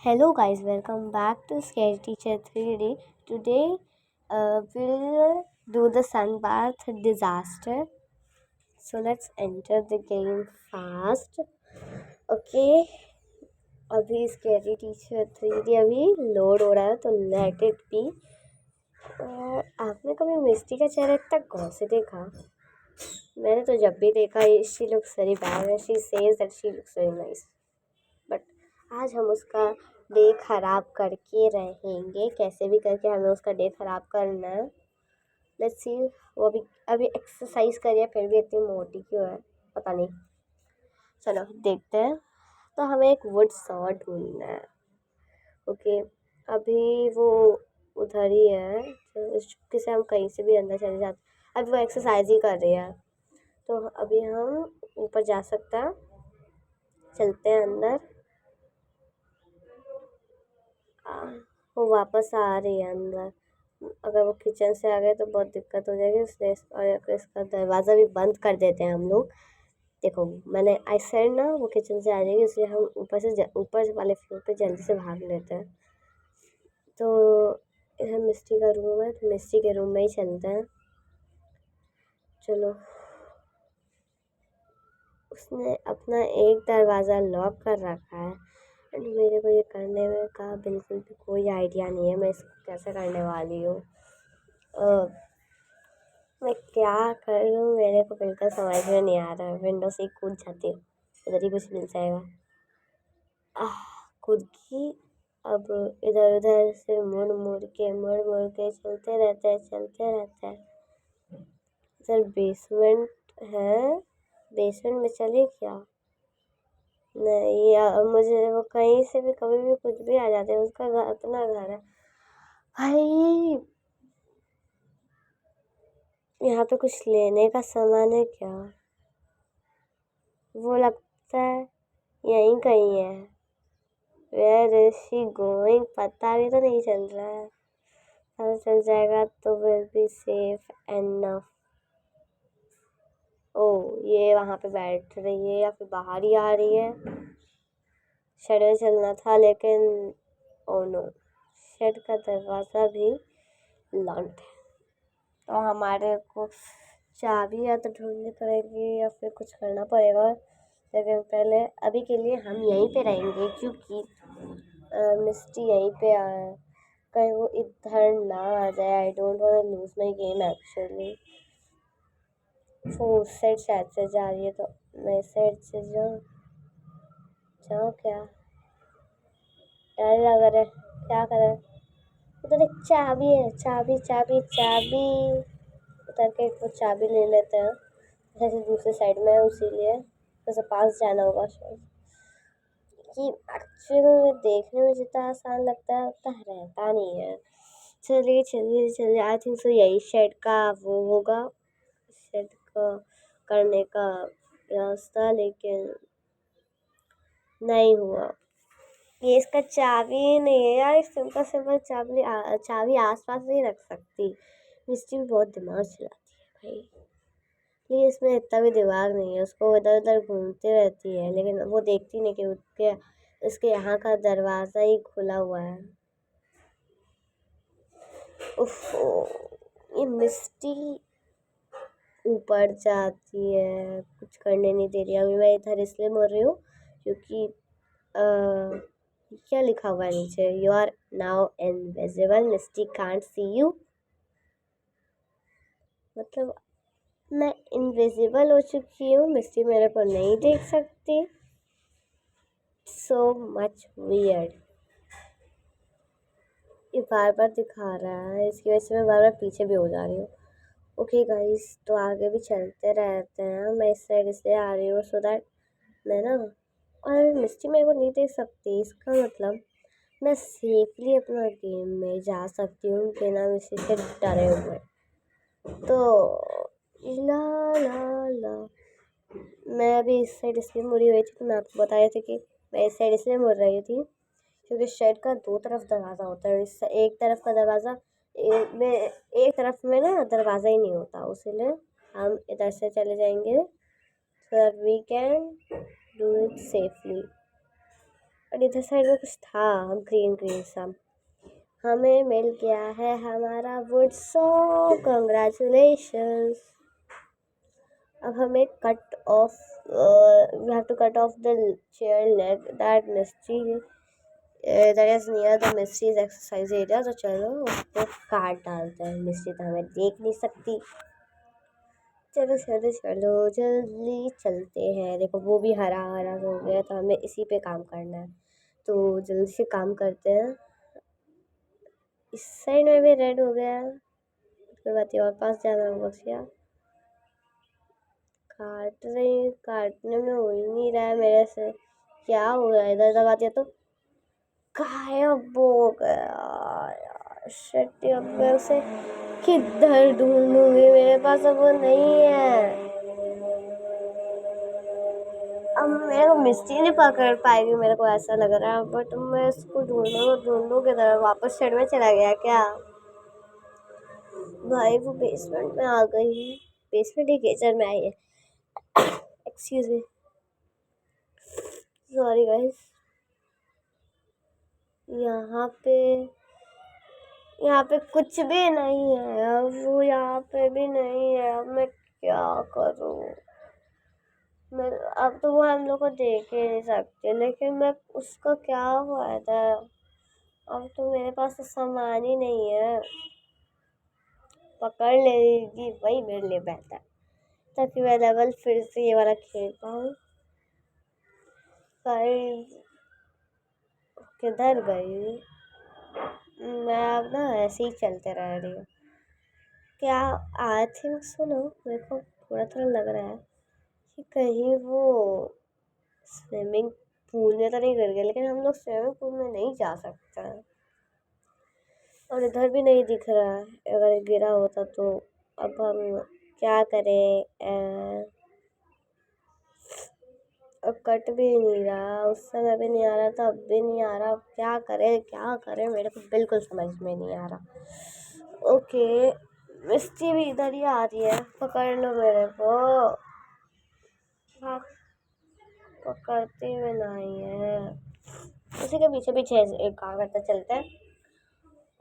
Hello guys, welcome back to Scary Teacher 3D. Today we'll do the sunbath disaster. So let's enter the game fast. Okay, अभी Scary Teacher 3D अभी load हो रहा है तो let it be. और आपने कभी मिस्टी का चेहरा इतना गौर से देखा? मैंने तो जब भी देखा she looks very bad and she says that she looks very nice. But आज हम उसका डे ख़राब करके रहेंगे, कैसे भी करके हमें उसका डे ख़राब करना है। लेट्स सी वो अभी एक्सरसाइज कर रही है फिर भी इतनी मोटी क्यों है पता नहीं। चलो देखते हैं। तो हमें एक वुड सॉ ढूंढना है। ओके, अभी वो उधर ही है तो इस चुपके से हम कहीं से भी अंदर चले जाते। अभी वो एक्सरसाइज ही कर रही है तो अभी हम ऊपर जा सकते हैं। चलते हैं अंदर। वो वापस आ रही है अंदर। अगर वो किचन से आ गए तो बहुत दिक्कत हो जाएगी, इसलिए इसका दरवाज़ा भी बंद कर देते हैं हम लोग। देखो मैंने आई सेड ना वो किचन से आ जाएगी, इसलिए हम ऊपर वाले फ्लोर पे जल्दी से भाग लेते हैं। तो इधर मिस्टी का रूम है तो मिस्टी के रूम में ही चलते हैं। चलो, उसने अपना एक दरवाज़ा लॉक कर रखा है एंड मेरे को ये करने में का बिल्कुल भी कोई आइडिया नहीं है मैं इसको कैसे करने वाली हूँ। मैं क्या कर रही हूँ मेरे को बिल्कुल समझ में नहीं आ रहा है। विंडो से ही कूद जाती हूँ, उधर ही कुछ मिल जाएगा। कूद की। अब इधर उधर से मुड़ मुड़ के चलते रहते हैं। इधर बेसमेंट है, बेसमेंट में चले क्या? नहीं यार, मुझे वो कहीं से भी कभी भी कुछ भी आ जाते हैं। उसका घर अपना घर है भाई। यहाँ पे कुछ लेने का सामान है क्या? वो लगता है यहीं कहीं है। वेयर इज शी गोइंग पता भी तो नहीं चल रहा है। पता चल जाएगा तो विल बी सेफ एनफ। ओ, ये वहाँ पे बैठ रही है या फिर बाहर ही आ रही है। शेड में चलना था लेकिन ओ नो, शेड का दरवाज़ा भी लॉक्ड है तो हमारे को चाबी या तो ढूंढनी पड़ेगी या फिर कुछ करना पड़ेगा। लेकिन पहले अभी के लिए हम यहीं पे रहेंगे क्योंकि मिस्टी यहीं पे है। कहीं वो इधर ना आ जाए। I don't want to lose my game actually. वो उस साइड शायद से जा रही है तो मैं इस साइड से जाऊँ क्या? डर लग रहा है, क्या करें? उधर एक चाबी है, चाबी उतर के वो चाबी ले लेते हैं। जैसे दूसरी साइड में है इसीलिए जैसे पास जाना होगा शायद। कि एक्चुअली में देखने में जितना आसान लगता है उतना रहता नहीं है। चलिए आई थिंक सो यही शेड का वो होगा, शेड का करने का रास्ता, लेकिन नहीं हुआ। ये इसका चाबी नहीं है यार। सिंपल चाबी आसपास नहीं रख सकती। मिस्टी भी बहुत दिमाग चलाती है भाई। लेकिन इसमें इतना भी दिमाग नहीं है। उसको इधर उधर घूमती रहती है लेकिन वो देखती नहीं कि उसके यहाँ का दरवाज़ा ही खुला हुआ है। उफ, ये मिस्टी ऊपर जाती है, कुछ करने नहीं दे रही। अभी मैं इधर इसलिए बोल रही हूँ क्योंकि क्या लिखा हुआ है नीचे? You are now invisible, Misty can't see you. मतलब मैं इनविजिबल हो चुकी हूँ, मिस्टी मेरे को नहीं देख सकती। So much weird. ये बार बार दिखा रहा है, इसकी वजह से मैं बार बार पीछे भी हो जा रही हूँ। ओके गाइस, तो आगे भी चलते रहते हैं। मैं इस साइड इसलिए आ रही हूँ सो दैट मैं ना, और मिस्टी मेरे को नहीं देख सकती। इसका मतलब मैं सेफली अपना गेम में जा सकती हूँ बिना किसी से डरे हुए। तो ला ला ला मैं अभी इस साइड इसलिए मुड़ी हुई थी तो मैं आपको बता रही थी कि मैं इस साइड इसलिए मुड़ रही थी क्योंकि शेड का दो तरफ दरवाज़ा होता है। इस एक तरफ का दरवाज़ा में एक तरफ में ना दरवाज़ा ही नहीं होता, इसीलिए हम इधर से चले जाएंगे so that we can do it safely। और इधर साइड में कुछ था ग्रीन ग्रीन सा। हमें मिल गया है हमारा वुड, सो कंग्रेचुलेशंस। अब हमें cut off, we have to cut off the chair leg that mystery that is near the mysteries exercise area. तो चलो उसको काट डालते हैं, मिस्ट्री तो हमें देख नहीं सकती। चलो चलो चलो जल्दी चलते हैं। देखो वो भी हरा हरा हो गया, तो हमें इसी पे काम करना है, तो जल्दी से काम करते हैं। इस साइड में भी रेड हो गया, उसके बाद और पास जाना होगा। क्या काटने में हो ही नहीं रहा है मेरे से, क्या हो गया? इधर दबा दिया तो गायब हो गया यार। शिट, अब मैं उसे किधर ढूंढूंगी? मेरे पास अब वो नहीं है। अब मेरे को मिस्टी नहीं पकड़ पाएगी, मेरे को ऐसा लग रहा है। बट मैं इसको ढूंढू किधर? वापस शेड में चला गया क्या? भाई वो बेसमेंट में आ गई है, बेसमेंट ही किचन में आई है। Excuse me, sorry guys. यहाँ पे कुछ भी नहीं है। अब वो यहाँ पे भी नहीं है। अब मैं क्या करूँ? मैं अब तो वो हम लोग को देख ही नहीं सकते, लेकिन मैं उसका क्या फायदा? अब तो मेरे पास तो सामान ही नहीं है। पकड़ लेगी वही मेरे लिए बेहतर, ताकि मैं लेवल फिर से ये वाला खेल पाऊँ। किधर गई? मैं अब ना ऐसे ही चलते रह रही हूँ। क्या? आई थिंक सुनो, मेरे को थोड़ा थोड़ा लग रहा है कि कहीं वो स्विमिंग पूल में तो नहीं गिर गया, लेकिन हम लोग स्विमिंग पूल में नहीं जा सकते। और इधर भी नहीं दिख रहा है, अगर गिरा होता तो। अब हम क्या करें? कट भी नहीं रहा, उस समय भी नहीं आ रहा था, अब भी नहीं आ रहा। क्या करें मेरे को बिल्कुल समझ में नहीं आ रहा। ओके, मिस्टी भी इधर ही आ रही है, पकड़ लो मेरे को। हाँ, पकड़ती में नहीं है। उसी के पीछे पीछे एक काम करते चलते हैं।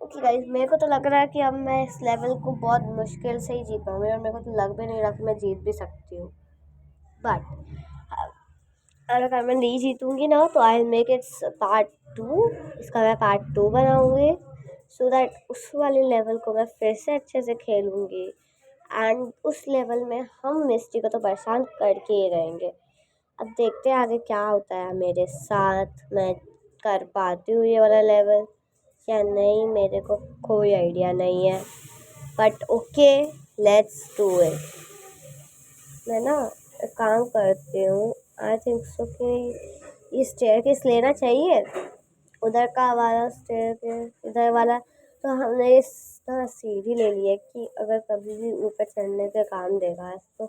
ओके गाइस, मेरे को तो लग रहा है कि अब मैं इस लेवल को बहुत मुश्किल से ही जीत पाऊंगी, और मेरे को तो लग भी नहीं रहा कि मैं जीत भी सकती हूँ। बट अगर मैं नहीं जीतूंगी ना, तो आई मेक इट्स पार्ट 2। इसका मैं पार्ट 2 बनाऊंगी, सो दैट उस वाले लेवल को मैं फिर से अच्छे से खेलूंगी। एंड उस लेवल में हम मिस्टी को तो परेशान करके ही रहेंगे। अब देखते हैं आगे क्या होता है मेरे साथ। मैं कर पाती हूँ ये वाला लेवल या नहीं, मेरे को कोई आइडिया नहीं है। But okay, let's do it. मैं ना एक काम करती हूँ, आई थिंक सो कि ये स्टेयरकेस लेना चाहिए। उधर का वाला स्टेयरकेस, इधर वाला तो हमने इस तरह सीढ़ी ले ली है कि अगर कभी भी ऊपर चढ़ने के काम देगा, तो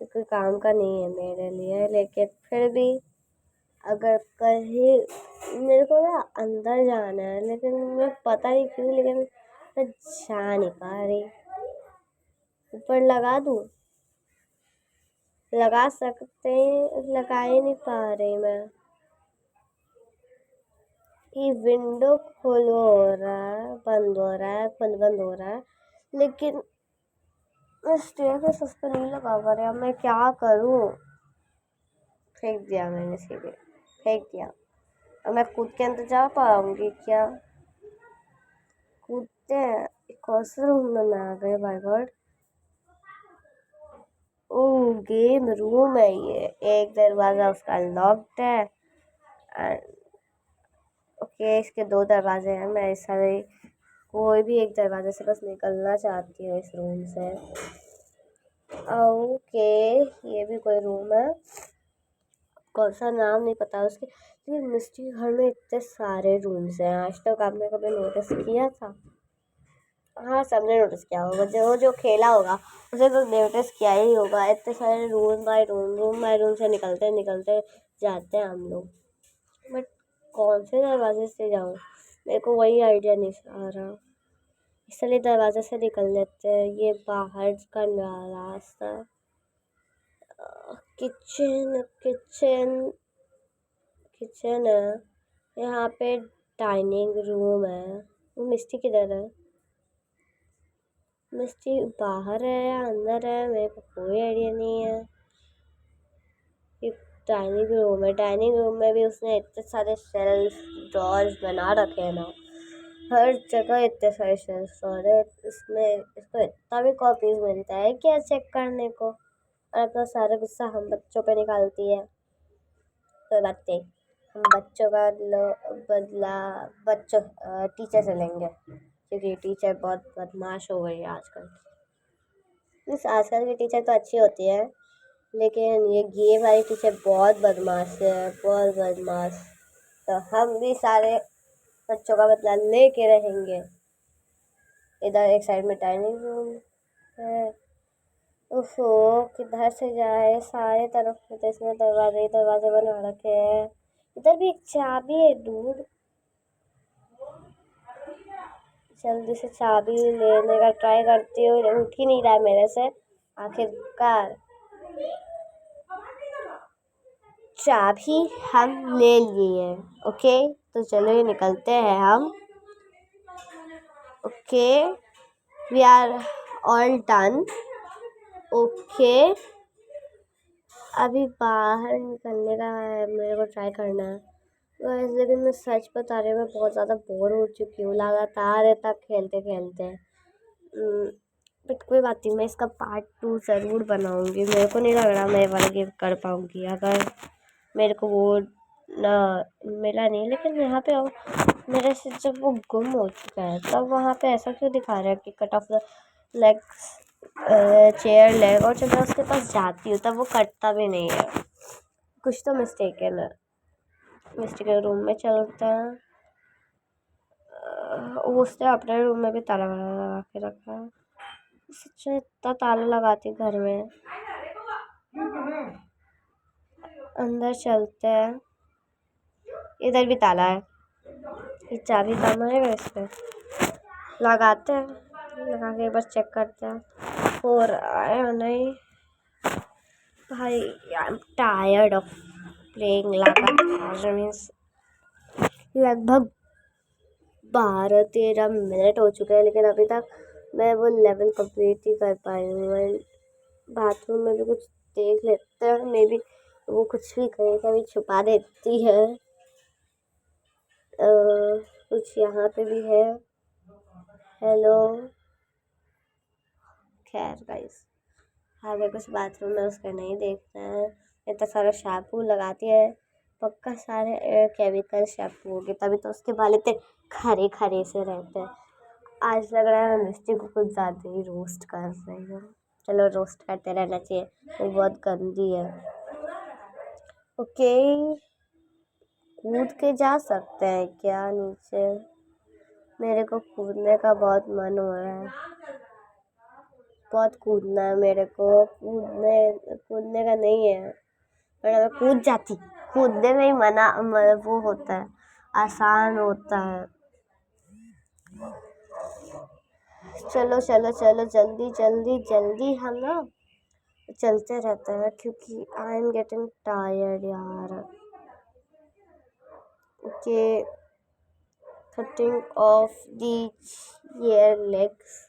कोई काम का नहीं है मेरे लिए। लेकिन फिर भी अगर कहीं मेरे को ना अंदर जाना है, लेकिन मैं पता नहीं क्यों, लेकिन मैं जा नहीं पा रही। ऊपर लगा दूँ? लगा सकते हैं, लगा ही नहीं पा रही मैं। ये विंडो खोलो हो रहा है, बंद हो रहा है, बंद हो रहा है, लेकिन स्टेयरकेस उस पर नहीं लगा पा रहा। मैं क्या करूँ? फेंक दिया मैंने, सीधे फेंक दिया। अब मैं कूद के अंदर जा पाऊंगी क्या? कूदते हैं। कौन से रूम में मैं आ गई? बाय गॉड, ओ गेम रूम है ये। एक दरवाजा उसका लॉक्ड है, एंड ओके इसके 2 दरवाजे हैं। मैं इस सारे कोई भी एक दरवाजे से बस निकलना चाहती हूँ इस रूम से। ओके, ये भी कोई रूम है, कौन सा नाम नहीं पता उसके। लेकिन मिस्ट्री घर में इतने सारे रूम्स हैं, आज तक आपने कभी नोटिस किया था? हाँ, सबने नोटिस किया होगा, जो जो खेला होगा उसे तो नोटिस किया ही होगा। इतने सारे रूम बाय रूम से निकलते निकलते जाते हैं हम लोग। बट कौन से दरवाजे से जाऊँ, मेरे को वही आइडिया नहीं आ रहा। इसलिए दरवाजे से निकल लेते हैं, ये बाहर का रास्ता। किचन किचन किचन है, यहाँ पे डाइनिंग रूम है। वो मिस्टी किधर है? मिस्टी बाहर है या अंदर है, मेरे को कोई आइडिया नहीं है। ये डाइनिंग रूम है। डाइनिंग रूम में भी उसने इतने सारे शेल्फ ड्रॉर्स बना रखे हैं ना, हर जगह इतने सारे शेल्फ ड्रॉर है। इसमें इसको इतना भी कॉपीज मिलता है क्या चेक करने को? और अपना सारा गुस्सा हम बच्चों पे निकालती है। कोई बात नहीं, हम बच्चों का बदला बच्चों टीचर से लेंगे, क्योंकि टीचर बहुत बदमाश हो गई है आजकल। इस आजकल की टीचर तो अच्छी होती है, लेकिन ये वाली टीचर बहुत बदमाश है, बहुत बदमाश। तो हम भी सारे बच्चों का बदला लेके रहेंगे। इधर एक साइड में डाइनिंग रूम है। ओहो, किधर से जाए? सारे तरफ में तो इसमें दरवाजे ही दरवाजे बना रखे हैं। इधर भी एक चाबी है दूर। जल्दी से चाबी लेने का ट्राई करती हूँ, उठ ही नहीं रहा है मेरे से। आखिरकार चाबी हम ले लिए। ओके, तो चलो निकलते हैं हम। Okay, we are all done. Okay, अभी बाहर निकलने का है, मेरे को ट्राई करना है। वैसे लेकिन मैं सच बता रही हूँ, मैं बहुत ज़्यादा बोर हो चुकी हूँ लगातार ऐसा खेलते खेलते। बट कोई बात नहीं, मैं इसका पार्ट 2 ज़रूर बनाऊँगी। मेरे को नहीं लग रहा मैं वाला गेम कर पाऊँगी, अगर मेरे को वो ना मिला नहीं। लेकिन यहाँ पे मेरे से जब वो गुम हो चुका है, तब वहाँ पे ऐसा क्यों दिखा रहा है कि cut off the legs chair leg, और जब मैं उसके पास जाती हूँ तब वो कटता भी नहीं है। कुछ तो मिस्टेक है ना। मिस्टेक रूम में चलता है। उसने अपने रूम में भी ताला लगा के रखा है। सच में इतना ताला लगाती घर में। अंदर चलते हैं। इधर भी ताला है। ये चाबी कहाँ है? इसमें लगाते हैं, लगा के एक बार चेक करते हैं हो रहा है या नहीं। भाई I am tired of playing लगातार। मीन्स लगभग 12-13 मिनट हो चुके हैं, लेकिन अभी तक मैं वो लेवल कंप्लीट ही कर पाई हूँ। बाथरूम में भी कुछ देख लेते हैं, मे बी वो कुछ भी कहीं कभी छुपा देती है। कुछ यहाँ पे भी है। हेलो, खैर गाइस, हमें कुछ बाथरूम में उसका नहीं देखना है। इतना सारा शैम्पू लगाती है, पक्का सारे केमिकल शैम्पू होंगे, तभी तो उसके बाल इतने खरे खरे से रहते हैं। आज लग रहा है मैं मिस्टी को कुछ ज़्यादा ही रोस्ट कर रही हूँ। चलो, रोस्ट करते रहना चाहिए, वो बहुत गंदी है। ओके, कूद के जा सकते हैं क्या नीचे? मेरे को कूदने का बहुत मन हो रहा है, बहुत कूदना है मेरे को। कूदने का नहीं है, पर मैं कूद जाती। कूदने में ही वो होता है, आसान होता है। चलो चलो चलो, जल्दी जल्दी जल्दी हम ना चलते रहते हैं, क्योंकि आई एम गेटिंग टायर्ड यार। Okay, cutting of the chair legs.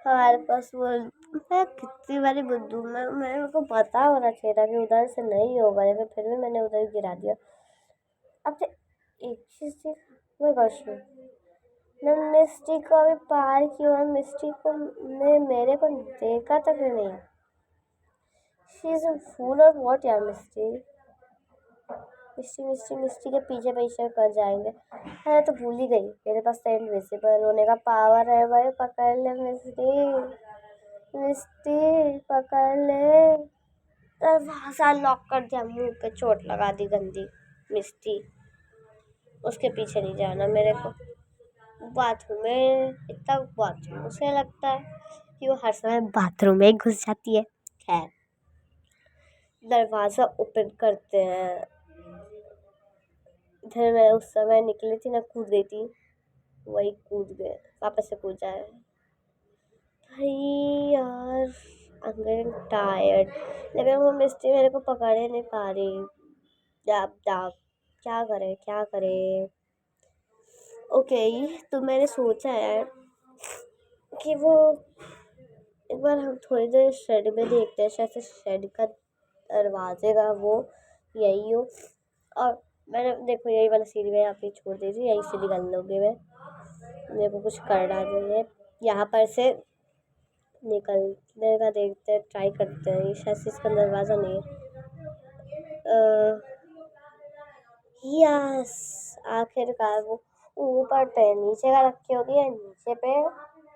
हमारे पास वो, मैं कितनी बारी बुद्धू में मेरे को पता होना चाहिए था कि उधर से नहीं होगा, लेकिन फिर भी मैंने उधर गिरा दिया। अब एक चीज़ थी, मैं क्वेश्चन, मैं मिस्टी को अभी पार किया, मिस्टी को ने मेरे को देखा तक नहीं है। शी इज अ फूल और व्हाट यार? मिस्टी मिस्टी मिस्टी मिस्टी के पीछे पीछे कर जाएंगे। अरे तो भूल ही गई, मेरे पास तो इनविजिबल होने का पावर है भाई। पकड़ ले मिस्टी, मिस्टी पकड़ ले। दरवाजा लॉक कर दिया, मुंह पे चोट लगा दी गंदी। मिस्टी, उसके पीछे नहीं जाना मेरे को। बाथरूम में इतना बाथरूम उसे लगता है कि वो हर समय बाथरूम में घुस जाती है। खैर, दरवाज़ा ओपन करते हैं। इधर मैं उस समय निकली थी ना, कूद गई थी, वही कूद गए, वापस से कूद जाए। भाई यार, आई एम गेटिंग टायर्ड, लेकिन वो मिस्टी मेरे को पकड़े नहीं पा रही। जाप जाप क्या करें क्या करें। ओके, तो मैंने सोचा है कि वो एक बार हम थोड़ी देर शेड में देखते हैं, शायद से शेड का दरवाजे का वो यही हो। और मैंने देखो यही वाला सीढ़ी में यहाँ पे छोड़ दी थी, यहीं से निकल लोगे मैं मेरे को कुछ करना नहीं है। यहाँ पर से निकलने का देखते हैं, ट्राई करते हैं। ये शायद से इसका दरवाज़ा नहीं है। यस, आखिरकार वो ऊपर पे नीचे का रखी होगी है, नीचे पे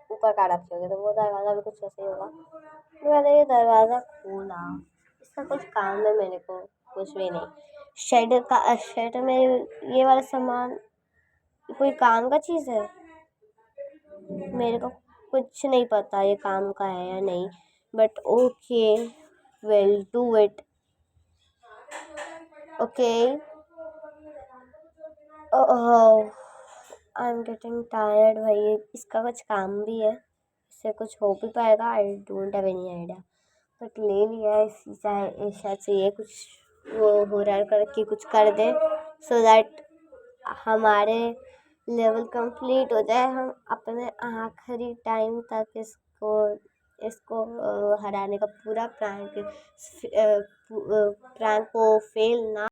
ऊपर का रखी होगी, तो वो दरवाज़ा भी कुछ ऐसे ही होगा। तो मैंने ये दरवाज़ा खोला, इसका कुछ काम है मेरे को कुछ भी नहीं। शेड में ये वाला सामान कोई काम का चीज़ है, मेरे को कुछ नहीं पता ये काम का है या नहीं, but okay, will do it. Okay, I am getting tired भाई। इसका कुछ काम भी है, इससे कुछ हो भी पाएगा, I don't have any idea, but ले लिया है इसी। चाहे शायद से ये कुछ वो हो रहा है करके कुछ कर दे, सो दैट हमारे लेवल कंप्लीट हो जाए, हम अपने आखिरी टाइम तक इसको इसको हराने का पूरा प्रैंक को फेल ना